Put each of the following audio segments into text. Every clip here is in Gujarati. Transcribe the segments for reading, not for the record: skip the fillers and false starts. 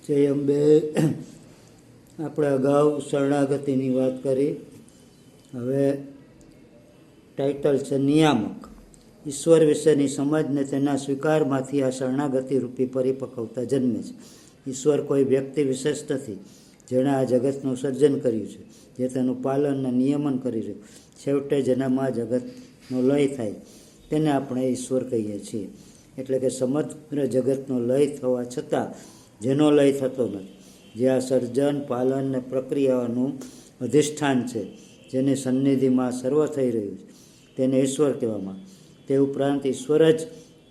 જય અંબે. આપણે અગાઉ શરણાગતિની વાત કરી. હવે ટાઇટલ છે નિયામક. ઈશ્વર વિશેની સમજને તેના સ્વીકારમાંથી આ શરણાગતિ રૂપી પરિપક્વતા જન્મે છે. ઈશ્વર કોઈ વ્યક્તિ વિશેષ નથી જેણે આ જગતનું સર્જન કર્યું છે, જે તેનું પાલન અને નિયમન કરી રહ્યું. છેવટે જેનામાં જગતનો લય થાય તેને આપણે ઈશ્વર કહીએ છીએ. એટલે કે સમગ્ર જગતનો લય થવા છતાં જેનો લય થતો નથી, જે આ સર્જન પાલન અને પ્રક્રિયાઓનું અધિષ્ઠાન છે, જેની સન્નિધિમાં સર્વ થઈ રહ્યું છે, તેને ઈશ્વર કહેવામાં. તે ઉપરાંત ઈશ્વર જ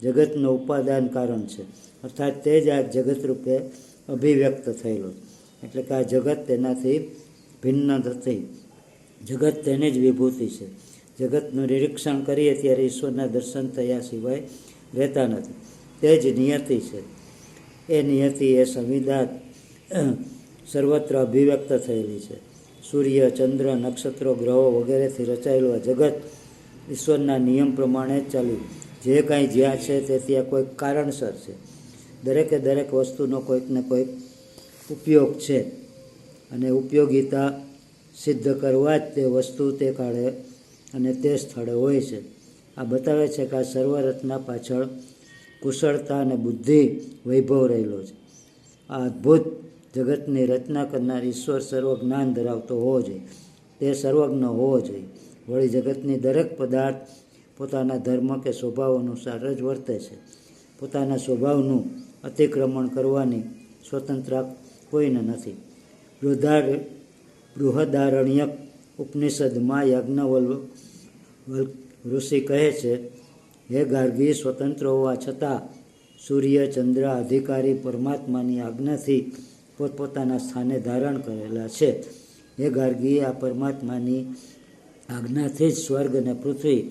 જગતનું ઉપાદાન કારણ છે, અર્થાત તે જ આ જગત રૂપે અભિવ્યક્ત થયેલો. એટલે કે આ જગત તેનાથી ભિન્ન નથી. જગત તેની જ વિભૂતિ છે. જગતનું નિરીક્ષણ કરીએ ત્યારે ઈશ્વરના દર્શન થયા સિવાય રહેતા નથી. તે જ નિયતિ છે. એ નિયતિ એ સંવિધાન સર્વત્ર અભિવ્યક્ત થયેલી છે. સૂર્ય, ચંદ્ર, નક્ષત્રો, ગ્રહો વગેરેથી રચાયેલું આ જગત ઈશ્વરના નિયમ પ્રમાણે જ ચાલ્યું. જે કાંઈ જ્યાં છે તે ત્યાં કોઈક કારણસર છે. દરેકે દરેક વસ્તુનો કોઈક ને કોઈક ઉપયોગ છે, અને ઉપયોગિતા સિદ્ધ કરવા જ તે વસ્તુ તે કાળે અને તે સ્થળે હોય છે. આ બતાવે છે કે આ સર્વ રચના પાછળ કુશળતા અને બુદ્ધિ વૈભવ રહેલો છે. આ અદ્ભુત જગતની રચના કરનાર ઈશ્વર સર્વ જ્ઞાન ધરાવતો હોવો જોઈએ. તે સર્વજ્ઞ હોવો જોઈએ. વળી જગતની દરેક પદાર્થ પોતાના ધર્મ કે સ્વભાવ અનુસાર જ વર્તે છે. પોતાના સ્વભાવનું અતિક્રમણ કરવાની સ્વતંત્રતા કોઈને નથી. બૃહદારણ્યક ઉપનિષદમાં યાજ્ઞવલ્ક ઋષિ કહે છે, હે ગાર્ગી, સ્વતંત્ર હોવા છતાં સૂર્ય, ચંદ્ર અધિકારી પરમાત્માની આજ્ઞાથી પોતપોતાના સ્થાને ધારણ કરેલા છે. હે ગાર્ગી, આ પરમાત્માની આજ્ઞાથી જ સ્વર્ગ અને પૃથ્વી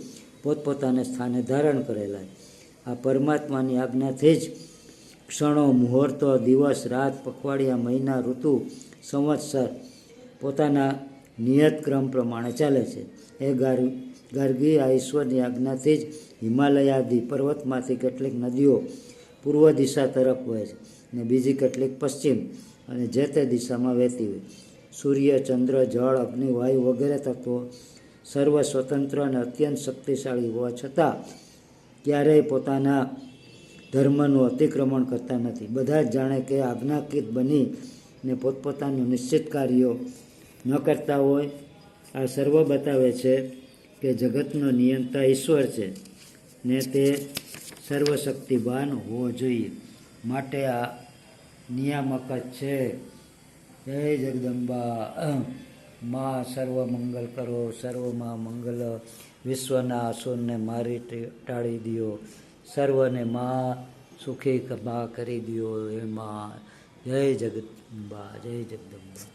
પોતપોતાના સ્થાને ધારણ કરેલા છે. આ પરમાત્માની આજ્ઞાથી જ ક્ષણો, મુહૂર્તો, દિવસ, રાત, પખવાડિયા, મહિના, ઋતુ, સંવત્સર પોતાના નિયત ક્રમ પ્રમાણે ચાલે છે. એ ગાર્ગી, આ ઈશ્વરની આજ્ઞાથી જ હિમાલયાદિ પર્વતમાંથી કેટલીક નદીઓ પૂર્વ દિશા તરફ વહે છે, ને બીજી કેટલીક પશ્ચિમ અને જે તે દિશામાં વહેતી હોય. સૂર્ય, ચંદ્ર, જળ, અગ્નિ, વાયુ વગેરે તત્વો સર્વ સ્વતંત્ર અને અત્યંત શક્તિશાળી હોવા છતાં ક્યારેય પોતાના ધર્મનું અતિક્રમણ કરતા નથી. બધા જ જાણે કે આજ્ઞાકીત બનીને પોતપોતાનું નિશ્ચિત કાર્યો ન કરતા હોય. આ સર્વ બતાવે છે કે જગતનો નિયંતા ઈશ્વર છે, ને તે સર્વશક્તિવાન હોવો જોઈએ. માટે આ નિયામક જ છે. જય જગદંબા. માં સર્વ મંગલ કરો, સર્વમાં મંગલ. વિશ્વના અસુરને મારી ટાળી દિયો, સર્વને માં સુખી કમા કરી દિયો. એમાં જય જગદંબા, જય જગદંબા.